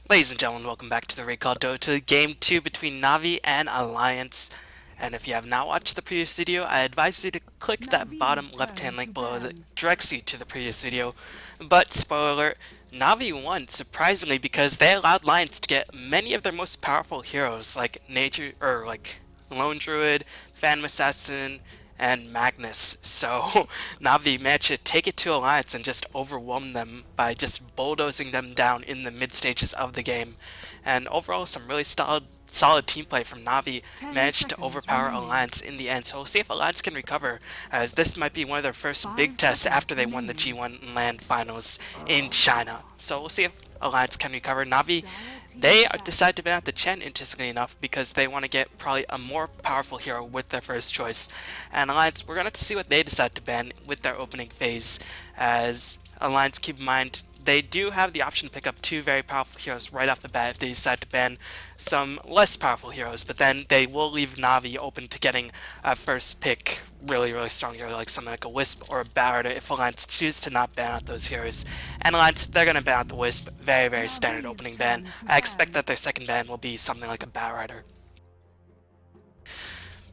Ladies and gentlemen, welcome back to the Raidcall D2L Game 2 between Navi and Alliance. And if you have not watched the previous video, I advise you to click that bottom left-hand link below that directs you to the previous video. But, spoiler alert, Navi won, surprisingly, because they allowed Alliance to get many of their most powerful heroes, like Lone Druid, Phantom Assassin, and Magnus. So Navi managed to take it to Alliance and just overwhelm them by just bulldozing them down in the mid stages of the game. And overall, some really solid team play from Navi managed to overpower Alliance in the end. So we'll see if Alliance can recover, as this might be one of their first big tests after they won the G1 LAN finals in China. So we'll see if Alliance can recover. Navi, they decide to ban out the Chen, interestingly enough, because they want to get probably a more powerful hero with their first choice. And Alliance, we're going to see what they decide to ban with their opening phase, as Alliance, keep in mind, they do have the option to pick up two very powerful heroes right off the bat if they decide to ban some less powerful heroes, but then they will leave Navi open to getting a first pick really strong hero like something like a Wisp or a Barrier if Alliance choose to not ban out those heroes. And Alliance, they're going to ban out the Wisp, very standard opening ban. I expect that their second ban will be something like a Barrier.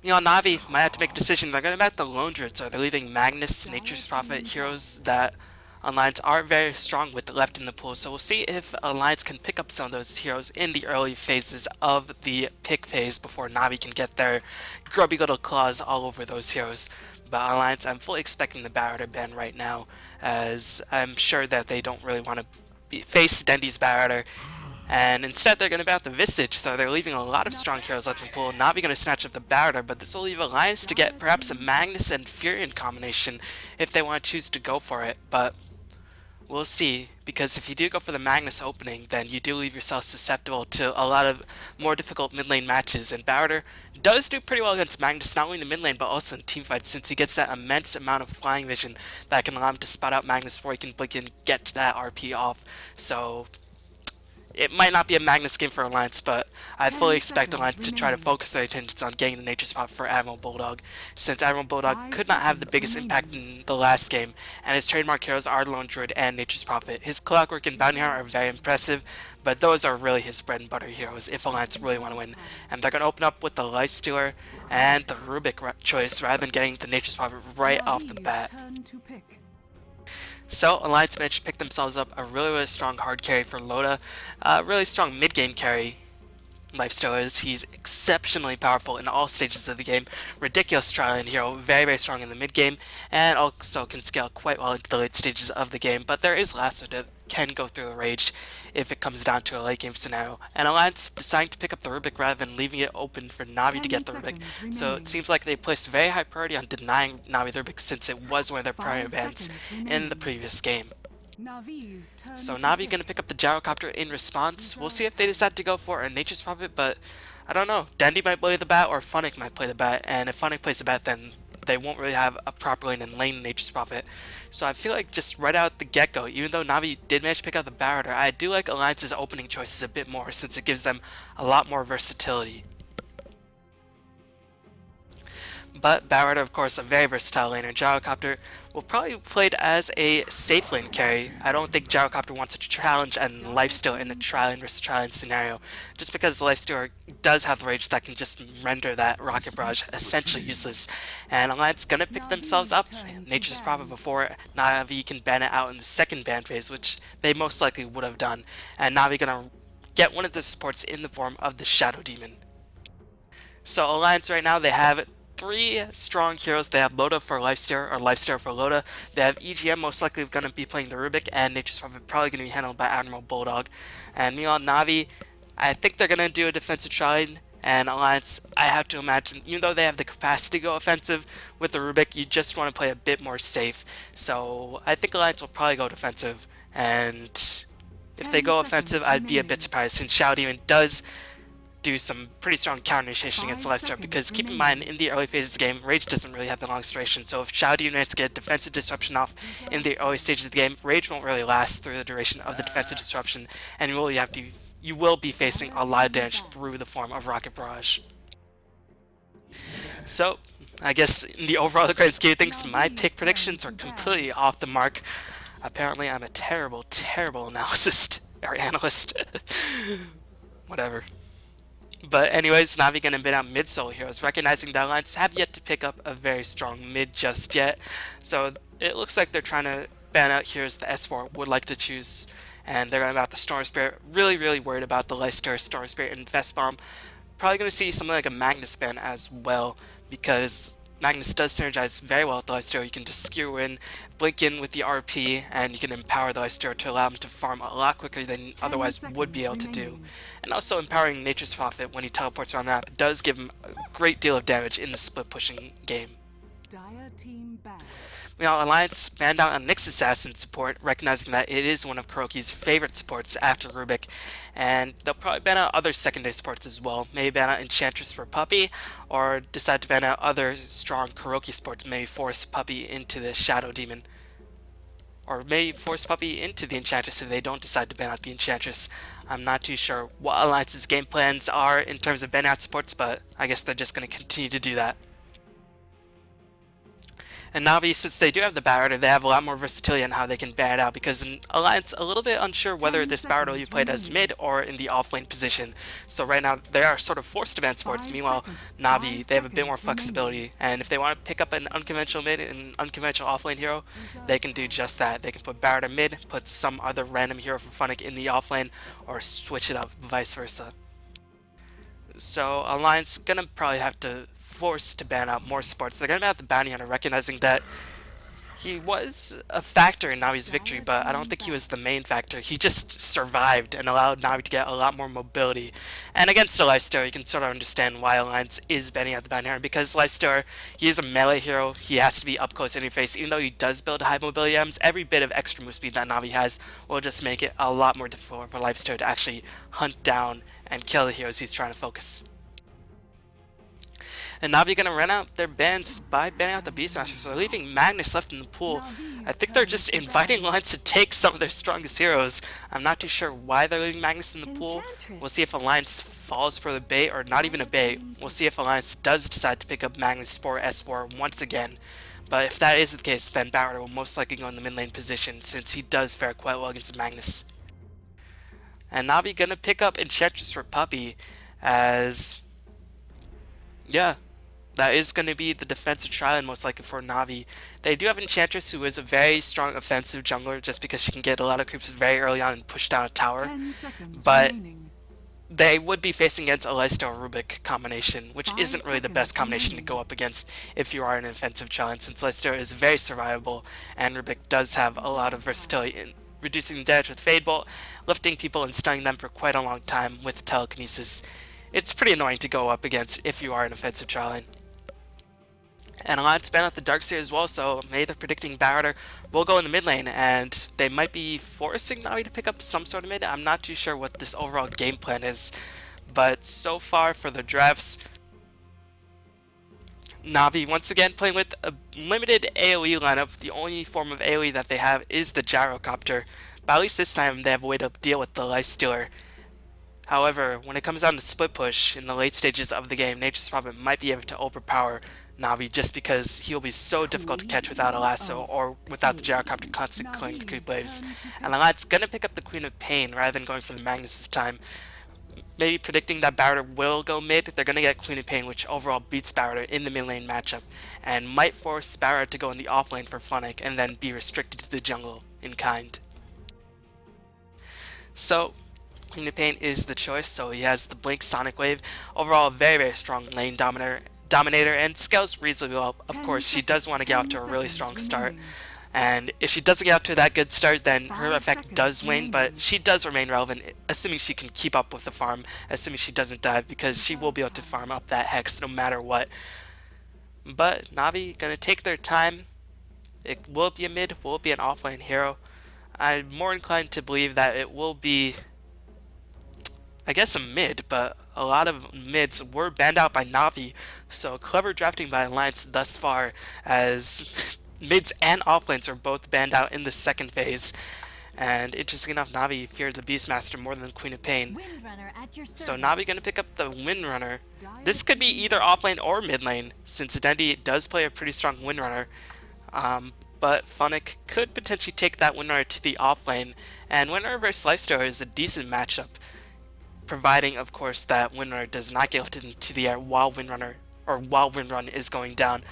Navi might have to make a decision. They're going to ban out the Lone Druid, so they're leaving Magnus, Nature's Prophet, heroes that Alliance are very strong with left in the pool, so we'll see if Alliance can pick up some of those heroes in the early phases of the pick phase before Navi can get their grubby little claws all over those heroes. But Alliance, I'm fully expecting the Barrier ban right now, as I'm sure that they don't really want to face Dendy's Barrier, and instead they're going to ban out the Visage, so they're leaving a lot of strong heroes left in the pool. Navi going to snatch up the Barrier, but this will leave Alliance to get perhaps a Magnus and Furion combination if they want to choose to go for it, but we'll see, because if you do go for the Magnus opening, then you do leave yourself susceptible to a lot of more difficult mid lane matches, and Barrier does do pretty well against Magnus, not only in the mid lane, but also in teamfights, since he gets that immense amount of flying vision that can allow him to spot out Magnus before he can blink and get that RP off. So it might not be a Magnus game for Alliance, but I fully expect Alliance to try to focus their attentions on getting the nature spot for Admiral Bulldog, since Admiral Bulldog could not have the biggest impact in the last game, and his trademark heroes are Lone Druid and Nature's Prophet. His Clockwork and Bounty Hunter are very impressive, but those are really his bread and butter heroes if Alliance really want to win. And they're going to open up with the Lifestealer and the Rubik choice rather than getting the Nature's Prophet right off the bat. So Alliance managed to pick themselves up a really strong hard carry for Loda, a really strong mid-game carry. Lifesteal is, he's exceptionally powerful in all stages of the game, ridiculous trial hero, very strong in the mid-game, and also can scale quite well into the late stages of the game, but there is Lasso that can go through the rage if it comes down to a late game scenario, and Alliance deciding to pick up the Rubik rather than leaving it open for Navi to get the Rubik, so it seems like they placed very high priority on denying Navi the Rubik since it was one of their primary bans in the previous game. So Navi gonna pick up the Gyrocopter in response. We'll see if they decide to go for a Nature's Prophet, but I don't know. Dandy might play the bat or Funnick might play the bat, and if Funnick plays the bat, then they won't really have a proper lane and lane Nature's Prophet. So I feel like just right out the get-go, even though Navi did manage to pick up the Barrier, I do like Alliance's opening choices a bit more since it gives them a lot more versatility. But Barrier, of course, a very versatile laner. Gyrocopter will probably be played as a safe lane carry. I don't think Gyrocopter wants to challenge and lifesteal in a tri-lane versus tri-lane scenario, just because the lifestealer does have the rage that can just render that Rocket Barrage essentially useless. And Alliance gonna pick themselves up Nature's Prophet before Navi can ban it out in the second ban phase, which they most likely would have done. And Navi gonna get one of the supports in the form of the Shadow Demon. So Alliance right now, they have three strong heroes. They have Loda for Lifesteal, or Lifesteal for Loda. They have EGM most likely going to be playing the Rubik, and Nature's Prophet probably going to be handled by Admiral Bulldog. And meanwhile, Navi, I think they're going to do a defensive try, and Alliance, I have to imagine, even though they have the capacity to go offensive with the Rubik, you just want to play a bit more safe. So I think Alliance will probably go defensive, and if they go offensive, I'd be a bit surprised, since Shadow Demon does do some pretty strong counter initiation against Lifesteal, because keep in mind, in the early phases of the game, Rage doesn't really have the longest duration, so if Shadow Demon managed to get defensive disruption off in the early stages of the game, Rage won't really last through the duration of the defensive disruption, and you will be facing a lot of damage through the form of Rocket Barrage. So, I guess in the overall grand scheme of things, my pick predictions are completely off the mark. Apparently, I'm a terrible analyst. Or analyst. Whatever. But anyways, Navi gonna bin out mid solo heroes, recognizing that Alliance have yet to pick up a very strong mid just yet. So it looks like they're trying to ban out heroes the S4 would like to choose, and they're gonna ban out the Storm Spirit. Really worried about the Leicester, Storm Spirit, and Vest Bomb. Probably gonna see something like a Magnus ban as well, because Magnus does synergize very well with the Leicester. You can just skew in, blink in with the RP, and you can empower the Leicester to allow him to farm a lot quicker than you otherwise would be able to do. And also empowering Nature's Prophet when he teleports around the map does give him a great deal of damage in the split pushing game. Meanwhile, Alliance banned out a Nyx Assassin support, recognizing that it is one of Kuroki's favorite supports after Rubik, and they'll probably ban out other secondary supports as well. Maybe ban out Enchantress for Puppey, or decide to ban out other strong Kuroki supports, maybe force Puppey into the Shadow Demon. Or maybe force Puppey into the Enchantress if they don't decide to ban out the Enchantress. I'm not too sure what Alliance's game plans are in terms of ban out supports, but I guess they're just going to continue to do that. And Navi, since they do have the Barrier, they have a lot more versatility on how they can ban it out, because in Alliance, a little bit unsure whether this Barrier will be played as mid or in the off-lane position. So right now, they are sort of forced to ban supports. Meanwhile, Navi, they have a bit more flexibility, and if they want to pick up an unconventional mid and an unconventional off-lane hero, they can do just that. They can put Barrier mid, put some other random hero for Funnick in the off-lane, or switch it up, vice versa. So Alliance gonna probably have to forced to ban out more supports. They're going to ban out the Bounty Hunter, recognizing that he was a factor in Navi's victory, but I don't think he was the main factor. He just survived and allowed Navi to get a lot more mobility. And against a Lifestealer, you can sort of understand why Alliance is banning out the Bounty Hunter, because Lifestealer, he is a melee hero. He has to be up close interface. Even though he does build high mobility items, every bit of extra move speed that Navi has will just make it a lot more difficult for Lifestealer to actually hunt down and kill the heroes he's trying to focus. And Navi gonna run out their bans by banning out the Beastmaster, so they're leaving Magnus left in the pool. I think they're just inviting Alliance to take some of their strongest heroes. I'm not too sure why they're leaving Magnus in the pool. We'll see if Alliance falls for the bait, or not even a bait. We'll see if Alliance does decide to pick up Magnus for S4 once again. But if that is the case, then Barrett will most likely go in the mid lane position, since he does fare quite well against Magnus. And Navi gonna pick up Enchantress for Puppey, as yeah, that is going to be the defensive trial most likely for Navi. They do have Enchantress, who is a very strong offensive jungler, just because she can get a lot of creeps very early on and push down a tower. But they would be facing against a Leicester Rubik combination, which isn't really the best combination to go up against if you are an offensive trial, since Leicester is very survivable, and Rubik does have a lot of versatility in reducing the damage with Fade Bolt, lifting people and stunning them for quite a long time with telekinesis. It's pretty annoying to go up against if you are an offensive trial. And Alliance ban out the Darkseer as well, so maybe they're predicting Barrier will go in the mid lane, and they might be forcing Navi to pick up some sort of mid. I'm not too sure what this overall game plan is, but so far for the drafts, Navi once again playing with a limited AoE lineup. The only form of AoE that they have is the Gyrocopter, but at least this time they have a way to deal with the Lifestealer. However, when it comes down to split push in the late stages of the game, Nature's Prophet might be able to overpower Navi, just because he'll be so difficult to catch without a lasso or without the Gyrocopter constantly killing the creep waves. And Alliance gonna pick up the Queen of Pain rather than going for the Magnus this time. Maybe predicting that Barrier will go mid, they're gonna get Queen of Pain, which overall beats Barrier in the mid lane matchup, and might force Barrier to go in the off lane for Funnick and then be restricted to the jungle in kind. So Queen of Pain is the choice, so he has the Blink Sonic Wave. Overall, very strong lane dominator, and scales reasonably well. Of course, she does want to get out to a really strong start, and if she doesn't get out to that good start, then her effect does wane, but she does remain relevant, assuming she can keep up with the farm, assuming she doesn't dive, because she will be able to farm up that Hex no matter what. But Navi gonna take their time. Will it be a mid? Will it be an offlane hero? I'm more inclined to believe that it will be, I guess, a mid, but a lot of mids were banned out by Navi, so clever drafting by Alliance thus far, as mids and offlanes are both banned out in the second phase. And interesting enough, Navi feared the Beastmaster more than the Queen of Pain. So Navi gonna pick up the Windrunner. This could be either offlane or mid lane, since Identity does play a pretty strong Windrunner. but Funnick could potentially take that Windrunner to the off lane, and Windrunner vs Lifestealer is a decent matchup, providing of course that Windrunner does not get lifted into the air while Windrun is going down.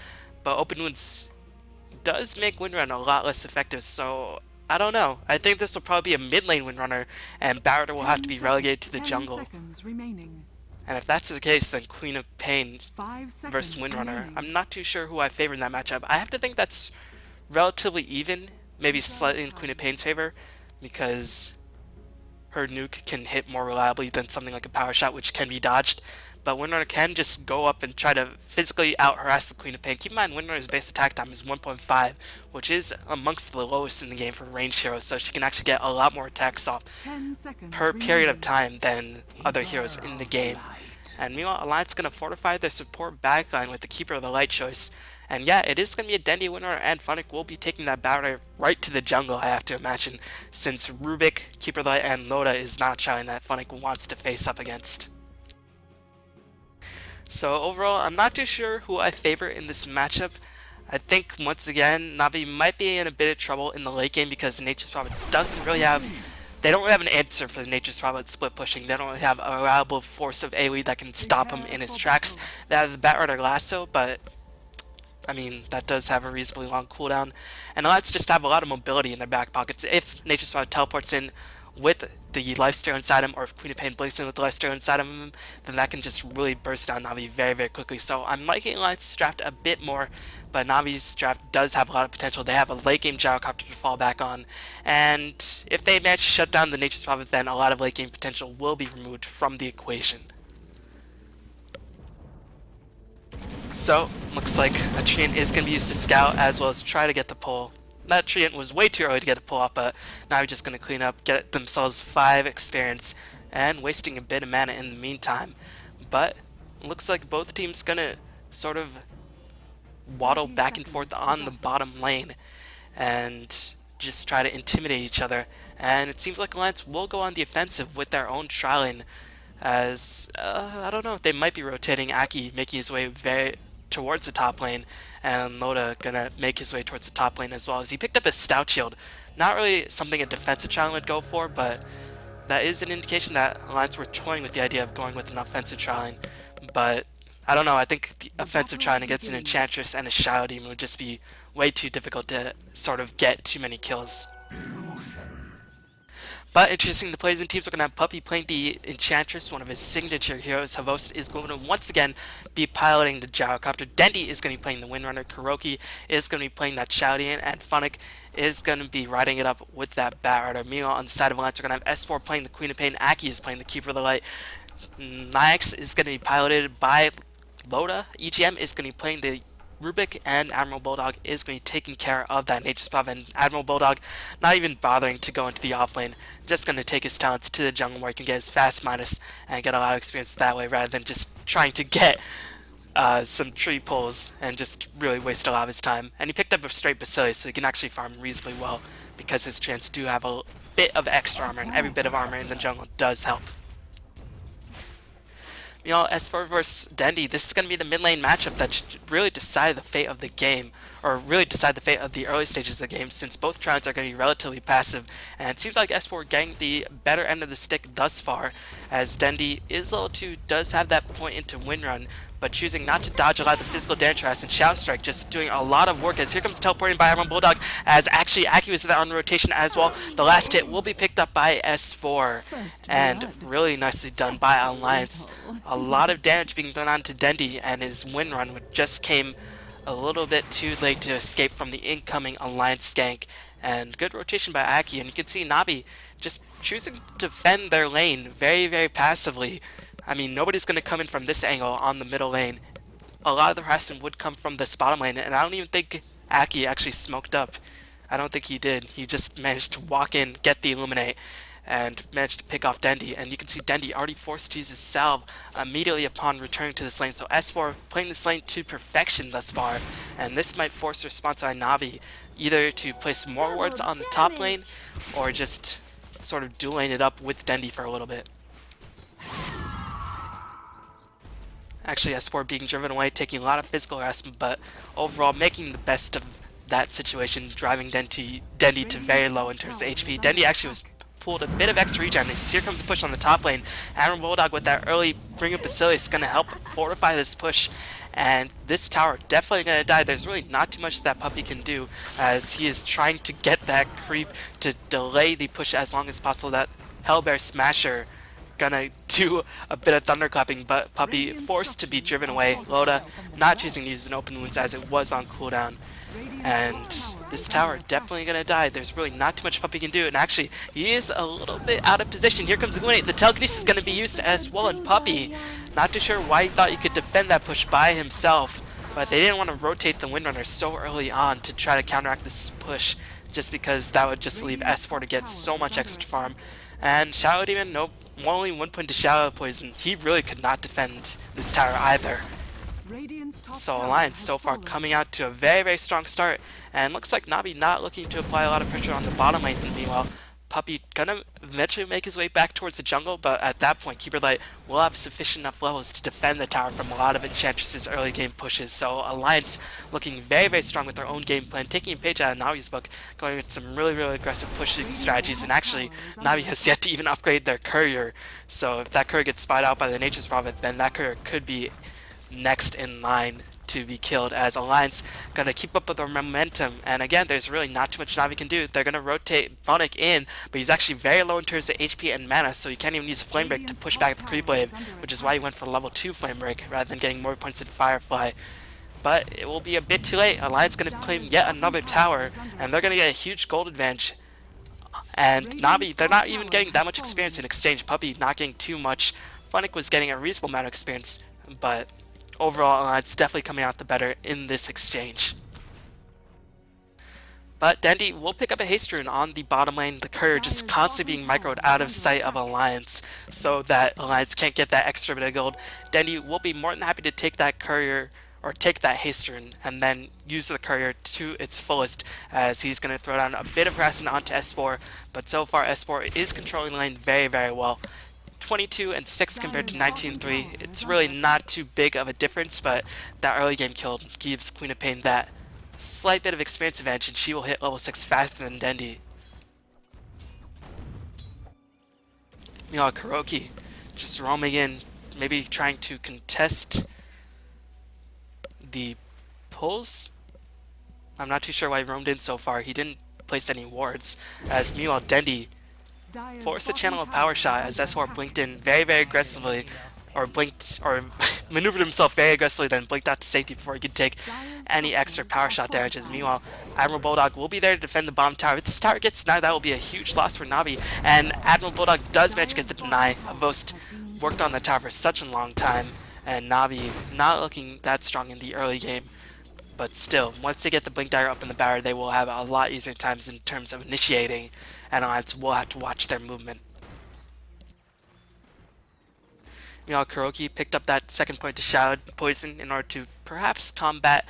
But Open Wounds does make Windrun a lot less effective, so I don't know. I think this will probably be a mid lane Windrunner, and Barretter will have to be relegated to the jungle. And if that's the case, then Queen of Pain versus Windrunner. I'm not too sure who I favor in that matchup. I have to think that's relatively even, maybe slightly in Queen of Pain's favor, because her nuke can hit more reliably than something like a power shot, which can be dodged. But Windrunner can just go up and try to physically out-harass the Queen of Pain. Keep in mind, Windrunner's base attack time is 1.5, which is amongst the lowest in the game for ranged heroes, so she can actually get a lot more attacks off per period of time than other heroes in the game. And meanwhile, Alliance is going to fortify their support backline with the Keeper of the Light choice. And yeah, it is going to be a Dendy Windrunner, and Funnick will be taking that battle right to the jungle, I have to imagine, since Rubik, Keeper of the Light, and Loda is not showing that Funnick wants to face up against. So overall, I'm not too sure who I favor in this matchup. I think, once again, Navi might be in a bit of trouble in the late game because Nature's Prophet doesn't really have... They don't really have an answer for the Nature's Prophet split pushing. They don't really have a reliable force of AoE that can stop him in his tracks. They have the Batrider Lasso, but... I mean, that does have a reasonably long cooldown. And Alliance just have a lot of mobility in their back pockets. If Nature's Prophet teleports in with the Lifesteal inside him, or if Queen of Pain blinks in with the Lifesteal inside of him, then that can just really burst down Navi very, very quickly. So I'm liking Alliance's draft a bit more, but Navi's draft does have a lot of potential. They have a late game Gyrocopter to fall back on, and if they manage to shut down the Nature's Prophet, then a lot of late game potential will be removed from the equation. So, looks like a Treant is going to be used to scout as well as try to get the pull. That Treant was way too early to get a pull off, but now we're just going to clean up, get themselves 5 experience, and wasting a bit of mana in the meantime. But, looks like both teams going to sort of waddle back and forth on the bottom lane, and just try to intimidate each other. And it seems like Alliance will go on the offensive with their own Trilane, as, I don't know, they might be rotating Aki, making his way very towards the top lane, and Loda gonna make his way towards the top lane as well, as he picked up a Stout Shield. Not really something a defensive Trilane would go for, but that is an indication that Alliance were toying with the idea of going with an offensive Trilane. But I don't know, I think the offensive Trilane against an Enchantress and a Shadow Demon would just be way too difficult to sort of get too many kills. But interesting, the players and teams are going to have Puppy playing the Enchantress, one of his signature heroes. Havost is going to once again be piloting the Gyrocopter. Dendy is going to be playing the Windrunner. Kuroki is going to be playing that Shoudian, and Funnick is going to be riding it up with that Batrider. Meanwhile, on the side of Alliance, we're going to have S4 playing the Queen of Pain. Aki is playing the Keeper of the Light. Nyx is going to be piloted by Loda. EGM is going to be playing the Rubik, and Admiral Bulldog is going to be taking care of that Nature's Prophet. And Admiral Bulldog not even bothering to go into the offlane, just going to take his talents to the jungle where he can get his fast minus and get a lot of experience that way, rather than just trying to get some tree pulls and just really waste a lot of his time. And he picked up a straight Basilius, so he can actually farm reasonably well because his Treants do have a bit of extra armor, and every bit of armor in the jungle does help. You know, as for versus Dendy, this is going to be the mid lane matchup that should really decide the fate of the game, or really decide the fate of the early stages of the game, since both Trions are going to be relatively passive, and it seems like S4 getting the better end of the stick thus far, as Dendy is level 2, does have that point into Windrun, but choosing not to dodge a lot of the physical damage harass, and Shadow Strike just doing a lot of work, as here comes teleporting by Admiral Bulldog, as actually Aki was there on rotation as well. The last hit will be picked up by S4, and really nicely done by Alliance. A lot of damage being done onto Dendy, and his Windrun just came a little bit too late to escape from the incoming Alliance gank. And good rotation by Aki, and you can see Navi just choosing to defend their lane very, very passively. I mean, nobody's going to come in from this angle on the middle lane. A lot of the harassment would come from this bottom lane, and I don't even think Aki actually smoked up. I don't think he did. He just managed to walk in, get the Illuminate, and managed to pick off Dendy. And you can see Dendy already forced to use his salve immediately upon returning to this lane. So S4 playing this lane to perfection thus far, and this might force a response by Navi, either to place more wards on the top lane, or just sort of dueling it up with Dendy for a little bit. Actually, S4 being driven away, taking a lot of physical harassment, but overall making the best of that situation, driving Dendi to very low in terms of HP. Dendi actually was pulled a bit of extra regen. Here comes a push on the top lane. Admiral Bulldog with that early bring up Basilius is going to help fortify this push. And this tower definitely going to die. There's really not too much that Puppey can do, as he is trying to get that creep to delay the push as long as possible. That Hellbear Smasher gonna do a bit of thunderclapping, but Puppey forced to be driven away. Loda not choosing to use an open wounds as it was on cooldown. And this tower definitely gonna die. There's really not too much Puppey can do, and actually he is a little bit out of position. Here comes Illuminate. The telekinesis is gonna be used as well, and Puppey not too sure why he thought he could defend that push by himself, but they didn't want to rotate the Windrunner so early on to try to counteract this push, just because that would just leave S4 to get so much extra farm. And Shadow Demon, nope, only 1 point to Shadow Poison. He really could not defend this tower either. So Alliance so far coming out to a very, very strong start, and looks like Navi not looking to apply a lot of pressure on the bottom lane. And meanwhile, Puppey gonna eventually make his way back towards the jungle, but at that point Keeper Light will have sufficient enough levels to defend the tower from a lot of Enchantress's early game pushes. So Alliance looking very, very strong with their own game plan, taking a page out of Navi's book, going with some really, really aggressive pushing strategies. And actually, Navi has yet to even upgrade their courier, so if that courier gets spied out by the Nature's Prophet, then that courier could be next in line to be killed, as Alliance gonna keep up with their momentum. And again, there's really not too much Navi can do. They're gonna rotate Vonic in, but he's actually very low in terms of HP and mana, so you can't even use Flame Break to push back the creep wave, which is why he went for level 2 Flame Break rather than getting more points in Firefly. But it will be a bit too late. Alliance gonna claim yet another tower, and they're gonna get a huge gold advantage. And Navi, they're not even getting that much experience in exchange. Puppey not getting too much. Vonic was getting a reasonable amount of experience, but overall, it's definitely coming out the better in this exchange. But Dendi will pick up a haste rune on the bottom lane, the courier just constantly being microed out of sight of Alliance, so that Alliance can't get that extra bit of gold. Dendi will be more than happy to take that courier, or take that haste rune, and then use the courier to its fullest, as he's going to throw down a bit of harassment onto S4, but so far S4 is controlling lane very, very well. 22-6 compared to 19-3. It's really not too big of a difference, but that early game kill gives Queen of Pain that slight bit of experience advantage, and she will hit level 6 faster than Dendi. Meanwhile, Kuroki just roaming in, maybe trying to contest the pulls. I'm not too sure why he roamed in so far. He didn't place any wards, as meanwhile Dendi forced the channel of power shot as S4 blinked in very, very aggressively, or maneuvered himself very aggressively, then blinked out to safety before he could take any extra power shot damages. Meanwhile, Admiral Bulldog will be there to defend the bottom tower. If this tower gets denied, that will be a huge loss for Navi, and Admiral Bulldog does manage to get the deny. Havost worked on the tower for such a long time, and Navi not looking that strong in the early game. But still, once they get the Blink Dagger up in the barrier, they will have a lot easier times in terms of initiating, and Alliance will have to watch their movement. Meanwhile, Kuroki picked up that second point to Shadow Poison in order to perhaps combat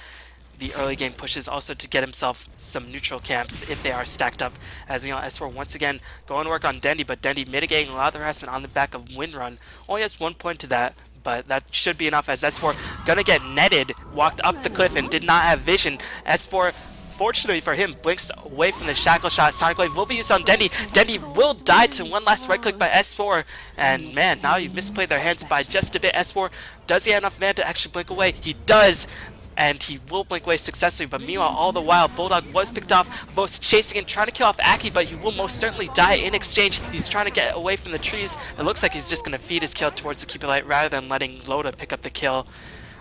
the early game pushes, also to get himself some neutral camps if they are stacked up. As S4 once again going to work on Dendi, but Dendi mitigating a lot of the harassment on the back of Windrun. Only has 1 point to that, but that should be enough, as S4 gonna get netted, walked up the cliff and did not have vision. S4, fortunately for him, blinks away from the shackle shot. Sonic Wave will be used on Dendi. Dendi will die to one last right click by S4, and man, now you misplayed their hands by just a bit. S4, does he have enough mana to actually blink away? He does, and he will blink away successfully, but meanwhile, all the while, Bulldog was picked off. Vos chasing and trying to kill off Aki, but he will most certainly die in exchange. He's trying to get away from the trees. It looks like he's just going to feed his kill towards the Keeper Light rather than letting Loda pick up the kill.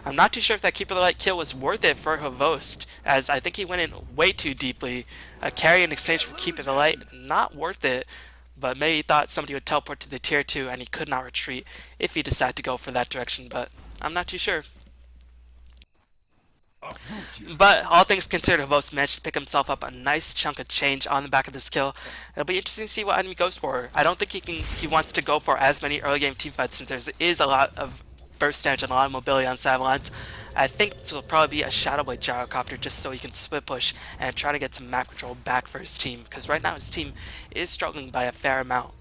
I'm not too sure if that Keeper Light kill was worth it for Havost, as I think he went in way too deeply. A carry in exchange for Keeper the Light, not worth it, but maybe he thought somebody would teleport to the tier 2 and he could not retreat if he decided to go for that direction, but I'm not too sure. But all things considered, Havost managed to pick himself up a nice chunk of change on the back of this kill. It'll be interesting to see what enemy goes for. I don't think he wants to go for as many early game teamfights, since there is a lot of burst damage and a lot of mobility on Savalance. I think this will probably be a Shadow Blade Gyrocopter just so he can split push and try to get some map control back for his team, because right now his team is struggling by a fair amount.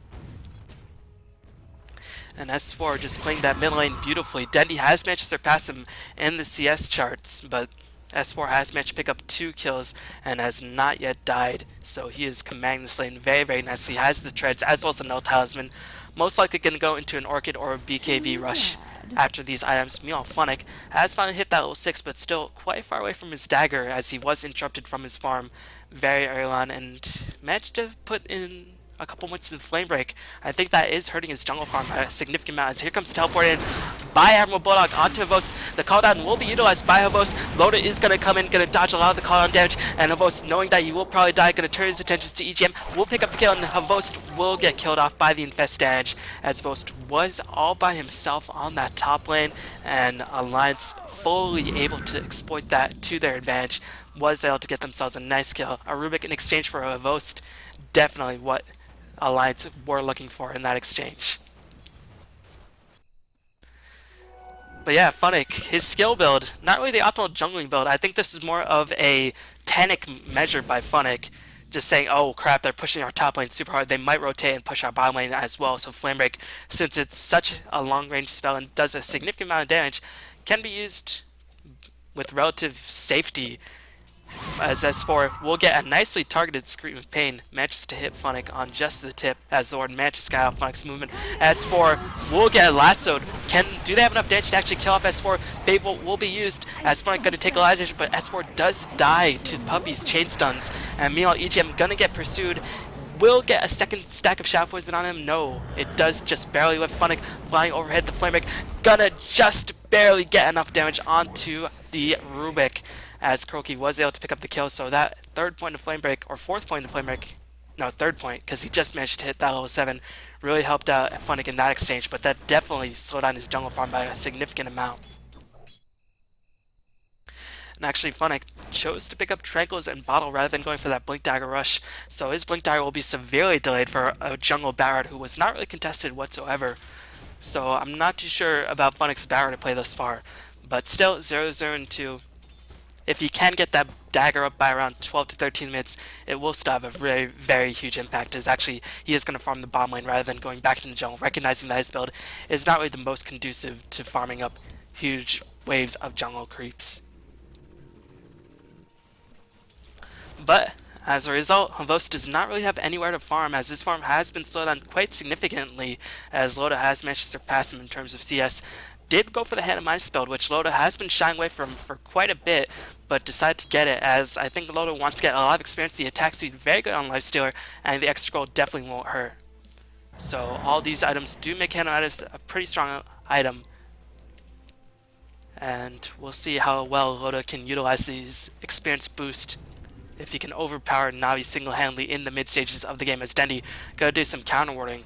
And S4 just playing that mid lane beautifully. Dendi has managed to surpass him in the CS charts, but S4 has managed to pick up 2 kills and has not yet died, so he is commanding this lane very, very nicely. He has the treads as well as the no talisman. Most likely going to go into an Orchid or a BKB rush after these items. Meanwhile, Funnick has finally hit that level 6, but still quite far away from his dagger as he was interrupted from his farm very early on and managed to put in a couple points in Flame Break. I think that is hurting his jungle farm by a significant amount as here comes teleport in by Admiral Bulldog onto Havos. The cooldown will be utilized by Havos. Loda is going to come in, going to dodge a lot of the cooldown damage, and Havos, knowing that he will probably die, going to turn his attentions to EGM, will pick up the kill, and Havos will get killed off by the Infest damage as Havos was all by himself on that top lane, and Alliance fully able to exploit that to their advantage, was able to get themselves a nice kill. A Rubik in exchange for a Havos, definitely what Alliance were looking for in that exchange. But yeah, Funnick, his skill build, not really the optimal jungling build. I think this is more of a panic measure by Funnick, just saying, oh crap, they're pushing our top lane super hard, they might rotate and push our bottom lane as well. So Flame Break, since it's such a long range spell and does a significant amount of damage, can be used with relative safety, as S4 will get a nicely targeted Scream of Pain, manages to hit Funnick on just the tip as the Lord manages to sky out Funnick's movement. S4 will get lassoed. Do they have enough damage to actually kill off S4? Fable will be used as Funnick going to take a lot of damage, but S4 does die to Puppy's chain stuns. And meanwhile, EGM going to get pursued. Will get a second stack of Shadow Poison on him? No, it does just barely with Funnick flying overhead the Flame Break. Gonna just barely get enough damage onto the Rubik, as Croaky was able to pick up the kill. So that third point of Flame Break, or fourth point of Flame Break, no, third point, because he just managed to hit that level 7, really helped out Funnick in that exchange, but that definitely slowed down his jungle farm by a significant amount. And actually, Funnick chose to pick up Tranquils and Bottle rather than going for that Blink Dagger rush, so his Blink Dagger will be severely delayed for a jungle Barrett who was not really contested whatsoever. So I'm not too sure about Funnick's Barrett to play thus far, but still 0-0-2. If he can get that dagger up by around 12 to 13 minutes, it will still have a very, very huge impact, as actually he is going to farm the bottom lane rather than going back into the jungle, recognizing that his build is not really the most conducive to farming up huge waves of jungle creeps. But as a result, Havos does not really have anywhere to farm, as his farm has been slowed down quite significantly, as Loda has managed to surpass him in terms of CS. Did go for the Hand of Midas build, which Loda has been shying away from for quite a bit, but decided to get it, as I think Loda wants to get a lot of experience. The attack speed very good on Lifestealer, and the extra gold definitely won't hurt. So all these items do make Hand of Midas a pretty strong item, and we'll see how well Loda can utilize these experience boost, if he can overpower Navi single-handedly in the mid stages of the game, as Dendi gonna do some counter warding.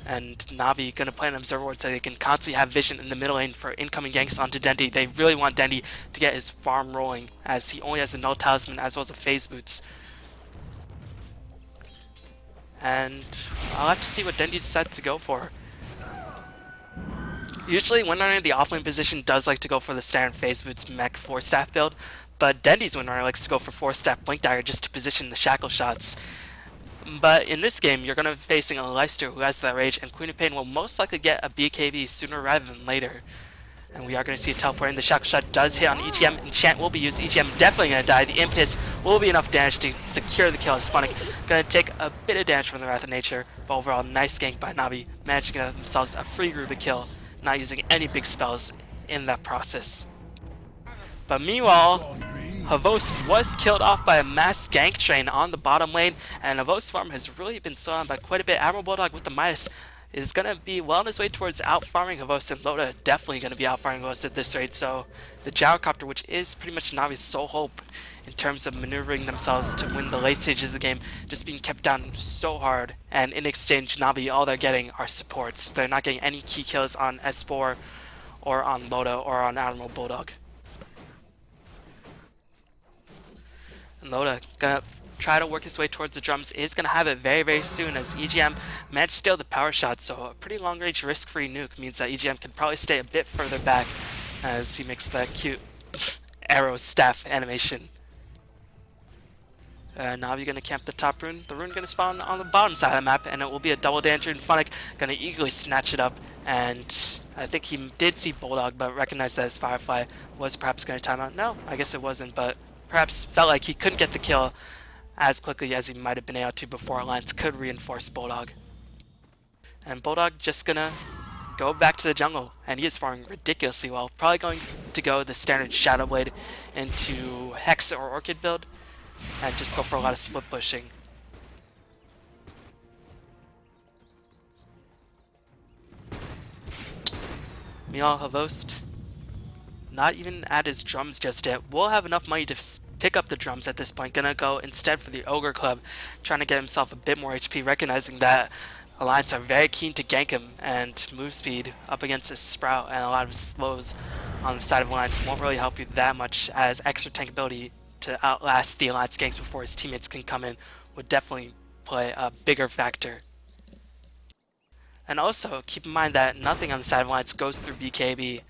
And Navi gonna play an Observer Ward so they can constantly have vision in the middle lane for incoming ganks onto Dendi. They really want Dendi to get his farm rolling, as he only has a null talisman as well as a phase boots. And I'll have to see what Dendi decides to go for. Usually Windrunner in the offlane position does like to go for the standard phase boots mech 4-staff build, but Dendi's Windrunner likes to go for 4-staff Blink Dagger just to position the shackle shots. But in this game, you're going to be facing a Leicester who has that rage, and Queen of Pain will most likely get a BKB sooner rather than later. And we are going to see a teleport in. The shackle shot does hit on EGM. Enchant will be used. EGM definitely going to die. The impetus will be enough damage to secure the kill. Funnick going to take a bit of damage from the Wrath of Nature, but overall, nice gank by Navi, managing to get themselves a free Rubik kill, not using any big spells in that process. But meanwhile, Havos was killed off by a mass gank train on the bottom lane, and Havos' farm has really been slowed down by quite a bit. Admiral Bulldog with the Midas is going to be well on his way towards out-farming Havos, and Loda definitely going to be out-farming Havos at this rate. So the Gyrocopter, which is pretty much Navi's sole hope in terms of maneuvering themselves to win the late stages of the game, just being kept down so hard, and in exchange Navi, all they're getting are supports. They're not getting any key kills on S4 or on Loda or on Admiral Bulldog. And Loda gonna try to work his way towards the drums, is gonna have it very, very soon, as EGM managed to steal the power shot, so a pretty long range risk-free nuke means that EGM can probably stay a bit further back as he makes that cute arrow staff animation. Navi gonna camp the top rune. The rune gonna spawn on the bottom side of the map, and it will be a double danger. And Funnick gonna eagerly snatch it up. And I think he did see Bulldog, but recognized that his Firefly was perhaps gonna time out. No, I guess it wasn't, but perhaps felt like he couldn't get the kill as quickly as he might have been able to before Alliance could reinforce Bulldog. And Bulldog just gonna go back to the jungle, and he is farming ridiculously well. Probably going to go the standard Shadow Blade into Hex or Orchid build, and just go for a lot of split pushing. Meanwhile, Havost, not even at his drums just yet. Will have enough money to pick up the drums at this point. Gonna go instead for the Ogre Club, trying to get himself a bit more HP, recognizing that Alliance are very keen to gank him, and move speed up against his Sprout and a lot of slows on the side of Alliance won't really help you that much, as extra tank ability to outlast the Alliance ganks before his teammates can come in would definitely play a bigger factor. And also, keep in mind that nothing on the side of Alliance goes through BKB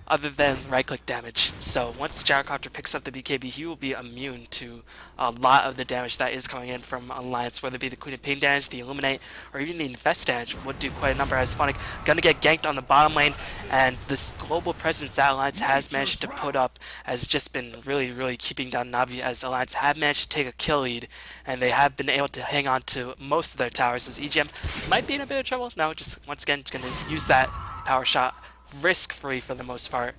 other than right-click damage. So once Gyrocopter picks up the BKB, he will be immune to a lot of the damage that is coming in from Alliance, whether it be the Queen of Pain damage, the Illuminate, or even the Infest damage would do quite a number, as Funnick gonna get ganked on the bottom lane, and this global presence that Alliance has managed to put up has just been really keeping down Navi, as Alliance have managed to take a kill lead, and they have been able to hang on to most of their towers, as EGM might be in a bit of trouble. No, just once again gonna use that power shot risk-free for the most part,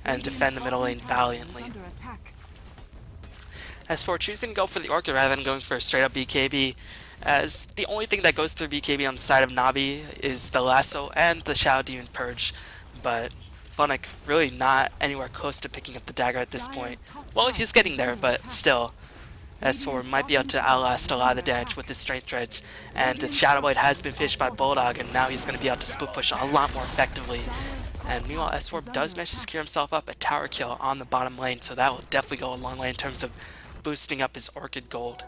and defend the middle lane valiantly. As for choosing to go for the Orchid rather than going for a straight-up BKB, as the only thing that goes through BKB on the side of Navi is the Lasso and the Shadow Demon Purge, but Funnick really not anywhere close to picking up the dagger at this point. Well, he's getting there, but still. S4 might be able to outlast a lot of the damage with his Strength Dreads, and the Shadow Blade has been finished by Bulldog, and now he's going to be able to split push a lot more effectively. And meanwhile, S4 does manage to secure himself up a tower kill on the bottom lane, so that will definitely go a long way in terms of boosting up his Orchid gold.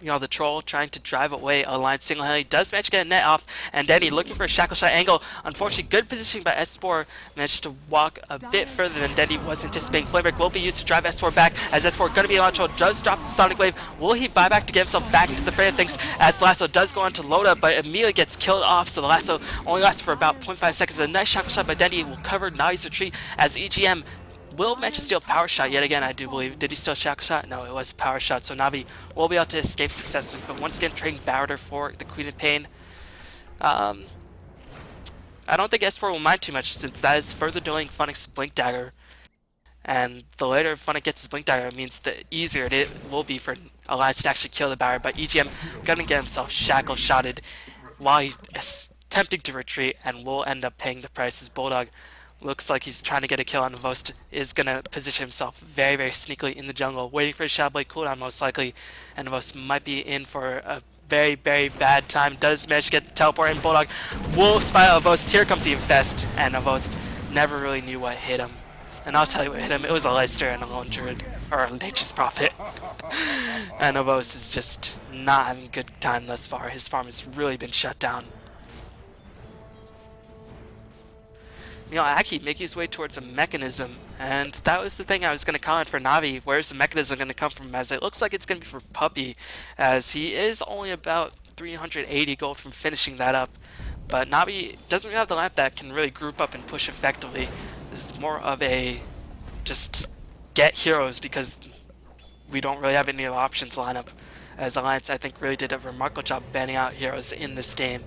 You know, the Troll trying to drive away Alliance single-handedly does manage to get a net off, and Denny looking for a shackle shot angle. Unfortunately, good positioning by S4, managed to walk a bit further than Denny was anticipating. Flamebreak will be used to drive S4 back, as S4 going to be on Troll, does drop the Sonic Wave. Will he buy back to get himself back into the fray of things, as the Lasso does go on to Loda, but immediately gets killed off, so the Lasso only lasts for about 0.5 seconds. A nice shackle shot by Denny will cover Navi's retreat, as EGM will manage to steal Power Shot yet again, I do believe. Did he steal Shackle Shot? No, it was Power Shot, so Navi will be able to escape successfully, but once again trading Barrier for the Queen of Pain. I don't think S4 will mind too much, since that is further delaying Funnick's Blink Dagger, and the later Funnick gets his Blink Dagger means the easier it will be for Alliance to actually kill the Barrier, but EGM gonna get himself Shackle Shotted while he's attempting to retreat, and will end up paying the price, as Bulldog looks like he's trying to get a kill on Vost, is going to position himself very sneakily in the jungle, waiting for his Shadow Blade cooldown most likely, and Vost might be in for a very bad time. Does manage to get the teleport, and Bulldog will spy out Vost. Here comes the Infest, and Vost never really knew what hit him. And I'll tell you what hit him, it was a Leicester and a Lone Druid, or a Nature's Prophet. And Vost is just not having a good time thus far. His farm has really been shut down. You know, Aki making his way towards a mechanism, and that was the thing I was going to comment for Navi. Where's the mechanism going to come from? As it looks like it's going to be for Puppy, as he is only about 380 gold from finishing that up. But Navi doesn't really have the lamp that can really group up and push effectively. This is more of a just get heroes, because we don't really have any other options lineup. As Alliance, I think, really did a remarkable job banning out heroes in this game.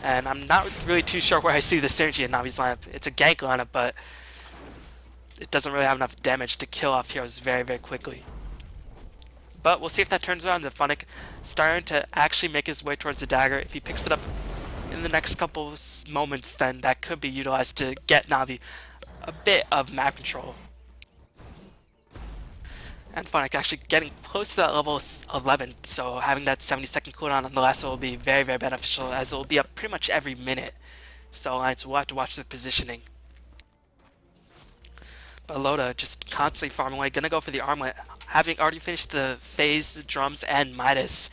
And I'm not really too sure where I see the synergy in Navi's lineup. It's a gank lineup, but it doesn't really have enough damage to kill off heroes very quickly. But we'll see if that turns around. The Funnick starting to actually make his way towards the dagger. If he picks it up in the next couple of moments, then that could be utilized to get Navi a bit of map control. And Funnick actually getting close to that level 11, so having that 70-second cooldown on the Lasso will be very beneficial, as it will be up pretty much every minute. So Alliance will have to watch the positioning. But Loda just constantly farming away, gonna go for the armlet, having already finished the phase, drums, and Midas.